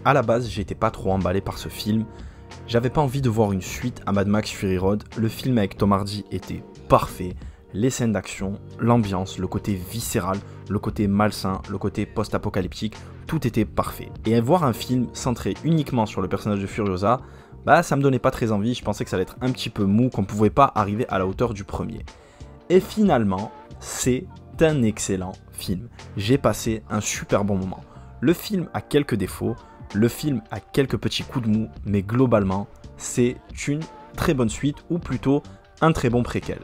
À la base, j'étais pas trop emballé par ce film. J'avais pas envie de voir une suite à Mad Max Fury Road. Le film avec Tom Hardy était parfait. Les scènes d'action, l'ambiance, le côté viscéral, le côté malsain, le côté post-apocalyptique, tout était parfait. Et voir un film centré uniquement sur le personnage de Furiosa, bah ça me donnait pas très envie. Je pensais que ça allait être un petit peu mou, qu'on pouvait pas arriver à la hauteur du premier. Et finalement, c'est un excellent film. J'ai passé un super bon moment. Le film a quelques défauts, le film a quelques petits coups de mou, mais globalement, c'est une très bonne suite, ou plutôt un très bon préquel.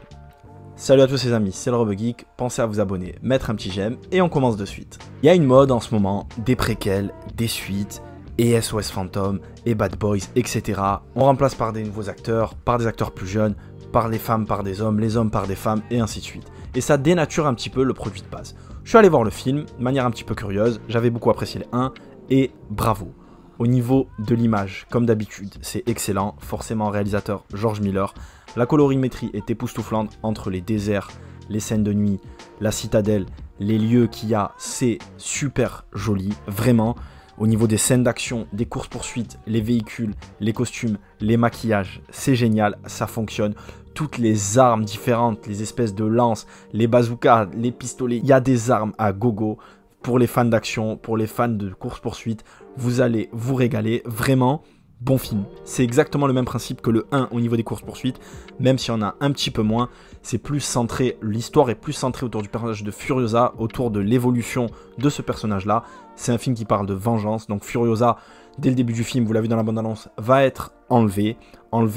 Salut à tous les amis, c'est le RoboGeek, pensez à vous abonner, mettre un petit j'aime, et on commence de suite. Il y a une mode en ce moment, des préquels, des suites, et SOS Phantom, et Bad Boys, etc. On remplace par des nouveaux acteurs, par des acteurs plus jeunes, par les femmes par des hommes, les hommes par des femmes, et ainsi de suite. Et ça dénature un petit peu le produit de base. Je suis allé voir le film, de manière un petit peu curieuse, j'avais beaucoup apprécié les 1, et bravo. Au niveau de l'image, comme d'habitude, c'est excellent, forcément réalisateur George Miller. La colorimétrie est époustouflante entre les déserts, les scènes de nuit, la citadelle, les lieux qu'il y a, c'est super joli, vraiment. Au niveau des scènes d'action, des courses-poursuites, les véhicules, les costumes, les maquillages, c'est génial, ça fonctionne. Toutes les armes différentes, les espèces de lances, les bazookas, les pistolets, il y a des armes à gogo. Pour les fans d'action, pour les fans de course-poursuite, vous allez vous régaler, vraiment bon film. C'est exactement le même principe que le 1 au niveau des courses-poursuites, même s'il y en a un petit peu moins, c'est plus centré, l'histoire est plus centrée autour du personnage de Furiosa, autour de l'évolution de ce personnage-là. C'est un film qui parle de vengeance, donc Furiosa, dès le début du film, vous l'avez vu dans la bande-annonce, va être enlevée,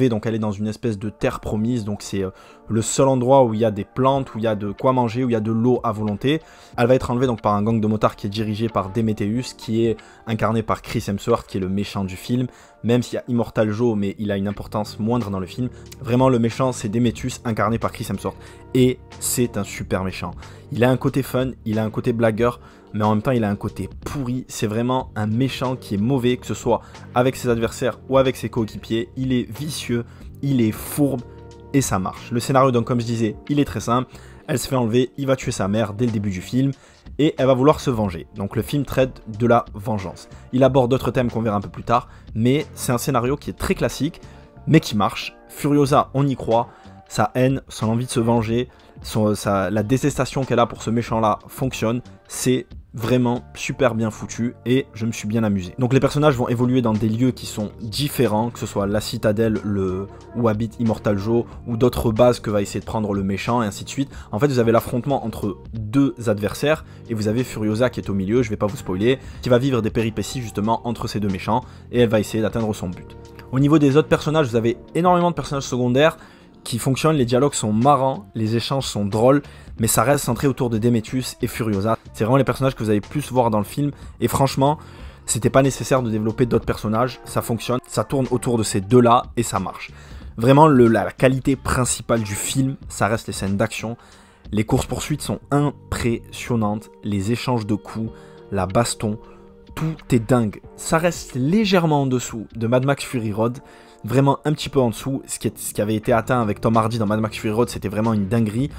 donc elle est dans une espèce de terre promise, donc c'est le seul endroit où il y a des plantes, où il y a de quoi manger, où il y a de l'eau à volonté. Elle va être enlevée donc par un gang de motards qui est dirigé par Demetrius, qui est incarné par Chris Hemsworth, qui est le méchant du film, même s'il y a Immortal Joe, mais il a une importance moindre dans le film. Vraiment, le méchant, c'est Demetrius, incarné par Chris Hemsworth, et c'est un super méchant. Il a un côté fun, il a un côté blagueur, mais en même temps il a un côté pourri, c'est vraiment un méchant qui est mauvais, que ce soit avec ses adversaires ou avec ses coéquipiers, il est vicieux, il est fourbe, et ça marche. Le scénario, donc comme je disais, il est très simple, elle se fait enlever, il va tuer sa mère dès le début du film, et elle va vouloir se venger. Donc le film traite de la vengeance. Il aborde d'autres thèmes qu'on verra un peu plus tard, mais c'est un scénario qui est très classique, mais qui marche. Furiosa, on y croit, sa haine, son envie de se venger, la détestation qu'elle a pour ce méchant-là fonctionne, c'est vraiment super bien foutu et je me suis bien amusé. Donc les personnages vont évoluer dans des lieux qui sont différents, que ce soit la citadelle, où habite Immortal Joe, ou d'autres bases que va essayer de prendre le méchant, et ainsi de suite. En fait, vous avez l'affrontement entre deux adversaires, et vous avez Furiosa qui est au milieu, je vais pas vous spoiler, qui va vivre des péripéties justement entre ces deux méchants, et elle va essayer d'atteindre son but. Au niveau des autres personnages, vous avez énormément de personnages secondaires qui fonctionnent, les dialogues sont marrants, les échanges sont drôles, mais ça reste centré autour de Demetrius et Furiosa. C'est vraiment les personnages que vous allez plus voir dans le film, et franchement, c'était pas nécessaire de développer d'autres personnages, ça fonctionne, ça tourne autour de ces deux-là, et ça marche. Vraiment, la qualité principale du film, ça reste les scènes d'action. Les courses-poursuites sont impressionnantes, les échanges de coups, la baston, tout est dingue. Ça reste légèrement en dessous de Mad Max Fury Road, vraiment un petit peu en dessous. Ce qui avait été atteint avec Tom Hardy dans Mad Max Fury Road, c'était vraiment une dinguerie.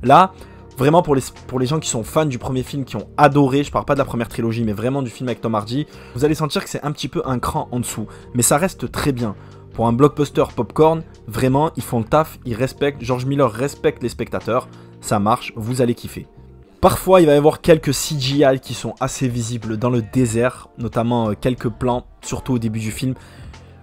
Là, vraiment pour les gens qui sont fans du premier film, qui ont adoré, je parle pas de la première trilogie, mais vraiment du film avec Tom Hardy, vous allez sentir que c'est un petit peu un cran en dessous. Mais ça reste très bien. Pour un blockbuster popcorn, vraiment, ils font le taf, ils respectent, George Miller respecte les spectateurs, ça marche, vous allez kiffer. Parfois, il va y avoir quelques CGI qui sont assez visibles dans le désert, notamment quelques plans, surtout au début du film,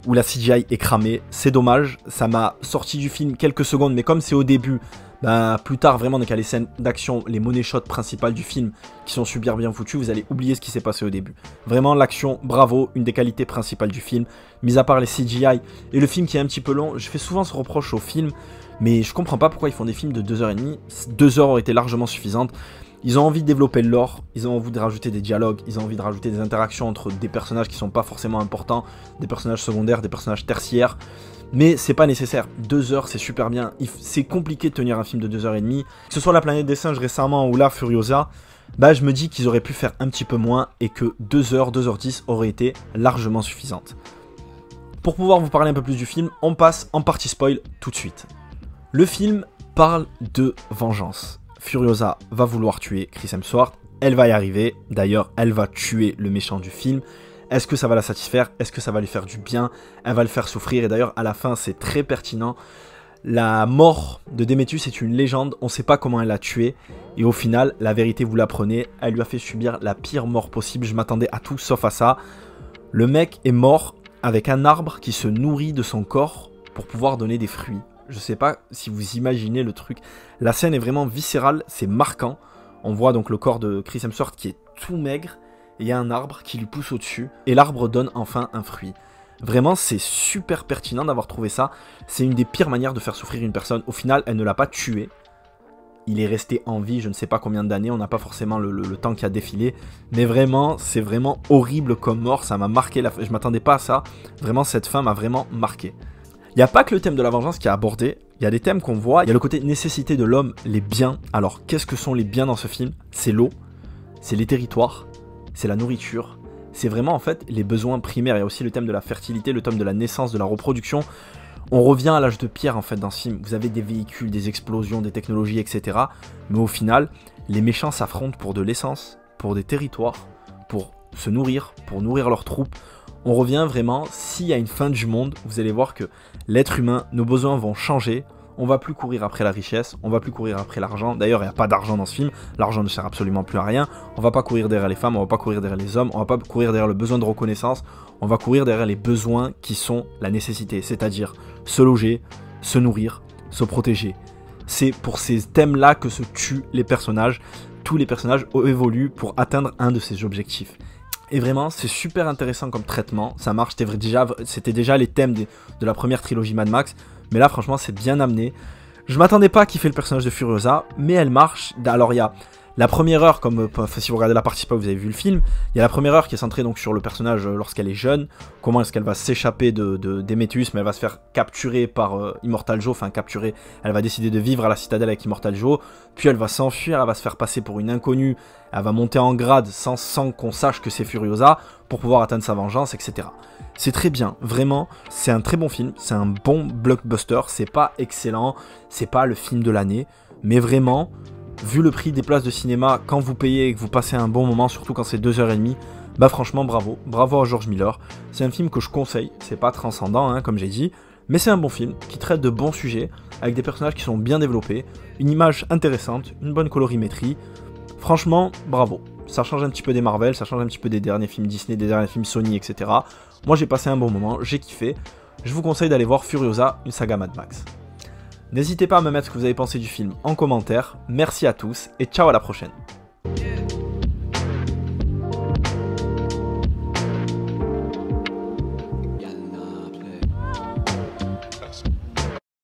où la CGI est cramée. C'est dommage, ça m'a sorti du film quelques secondes, mais comme c'est au début, bah, plus tard, vraiment, dès qu'il y a les scènes d'action, les money shots principales du film qui sont super bien foutus, vous allez oublier ce qui s'est passé au début. Vraiment, l'action, bravo, une des qualités principales du film, mis à part les CGI et le film qui est un petit peu long. Je fais souvent ce reproche au film, mais je comprends pas pourquoi ils font des films de 2h30. 2 heures auraient été largement suffisantes. Ils ont envie de développer le lore, ils ont envie de rajouter des dialogues, ils ont envie de rajouter des interactions entre des personnages qui sont pas forcément importants, des personnages secondaires, des personnages tertiaires. Mais c'est pas nécessaire, 2 heures c'est super bien, c'est compliqué de tenir un film de 2h30. Que ce soit La Planète des Singes récemment ou là Furiosa, bah je me dis qu'ils auraient pu faire un petit peu moins et que 2 heures, 2h10 auraient été largement suffisantes. Pour pouvoir vous parler un peu plus du film, on passe en partie spoil tout de suite. Le film parle de vengeance. Furiosa va vouloir tuer Chris Hemsworth, elle va y arriver, d'ailleurs elle va tuer le méchant du film, Est-ce que ça va la satisfaire? Est-ce que ça va lui faire du bien? Elle va le faire souffrir. Et d'ailleurs, à la fin, c'est très pertinent. La mort de Démétrius est une légende. On ne sait pas comment elle l'a tué. Et au final, la vérité, vous l'apprenez. Elle lui a fait subir la pire mort possible. Je m'attendais à tout sauf à ça. Le mec est mort avec un arbre qui se nourrit de son corps pour pouvoir donner des fruits. Je sais pas si vous imaginez le truc. La scène est vraiment viscérale, c'est marquant. On voit donc le corps de Chris Hemsworth qui est tout maigre. Et il y a un arbre qui lui pousse au-dessus. Et l'arbre donne enfin un fruit. Vraiment, c'est super pertinent d'avoir trouvé ça. C'est une des pires manières de faire souffrir une personne. Au final, elle ne l'a pas tué. Il est resté en vie, je ne sais pas combien d'années. On n'a pas forcément le temps qui a défilé. Mais vraiment, c'est vraiment horrible comme mort. Ça m'a marqué. Je ne m'attendais pas à ça. Vraiment, cette fin m'a vraiment marqué. Il n'y a pas que le thème de la vengeance qui est abordé, il y a des thèmes qu'on voit, il y a le côté nécessité de l'homme, les biens. Alors, qu'est-ce que sont les biens dans ce film? C'est l'eau, c'est les territoires, c'est la nourriture, c'est vraiment en fait les besoins primaires. Il y a aussi le thème de la fertilité, le thème de la naissance, de la reproduction. On revient à l'âge de pierre en fait dans ce film. Vous avez des véhicules, des explosions, des technologies, etc. Mais au final, les méchants s'affrontent pour de l'essence, pour des territoires, pour se nourrir, pour nourrir leurs troupes. On revient vraiment, s'il y a une fin du monde, vous allez voir que l'être humain, nos besoins vont changer. On va plus courir après la richesse, on va plus courir après l'argent. D'ailleurs, il n'y a pas d'argent dans ce film, l'argent ne sert absolument plus à rien. On va pas courir derrière les femmes, on va pas courir derrière les hommes, on va pas courir derrière le besoin de reconnaissance. On va courir derrière les besoins qui sont la nécessité, c'est-à-dire se loger, se nourrir, se protéger. C'est pour ces thèmes-là que se tuent les personnages. Tous les personnages évoluent pour atteindre un de ces objectifs. Et vraiment, c'est super intéressant comme traitement. Ça marche, c'était déjà les thèmes de la première trilogie Mad Max. Mais là, franchement, c'est bien amené. Je m'attendais pas à kiffer le personnage de Furiosa, mais elle marche. Alors, il y a la première heure, si vous regardez la partie pas, vous avez vu le film. Il y a la première heure qui est centrée donc sur le personnage lorsqu'elle est jeune. Comment est-ce qu'elle va s'échapper de Démétrius, mais elle va se faire capturer par Immortal Joe. Enfin, capturer. Elle va décider de vivre à la citadelle avec Immortal Joe. Puis elle va s'enfuir, elle va se faire passer pour une inconnue. Elle va monter en grade sans qu'on sache que c'est Furiosa pour pouvoir atteindre sa vengeance, etc. C'est très bien, vraiment, c'est un très bon film, c'est un bon blockbuster, c'est pas excellent, c'est pas le film de l'année, mais vraiment, vu le prix des places de cinéma, quand vous payez et que vous passez un bon moment, surtout quand c'est 2h30, bah franchement bravo, bravo à George Miller, c'est un film que je conseille, c'est pas transcendant hein, comme j'ai dit, mais c'est un bon film qui traite de bons sujets, avec des personnages qui sont bien développés, une image intéressante, une bonne colorimétrie, franchement bravo. Ça change un petit peu des Marvel, ça change un petit peu des derniers films Disney, des derniers films Sony, etc. Moi j'ai passé un bon moment, j'ai kiffé. Je vous conseille d'aller voir Furiosa, une saga Mad Max. N'hésitez pas à me mettre ce que vous avez pensé du film en commentaire. Merci à tous et ciao à la prochaine.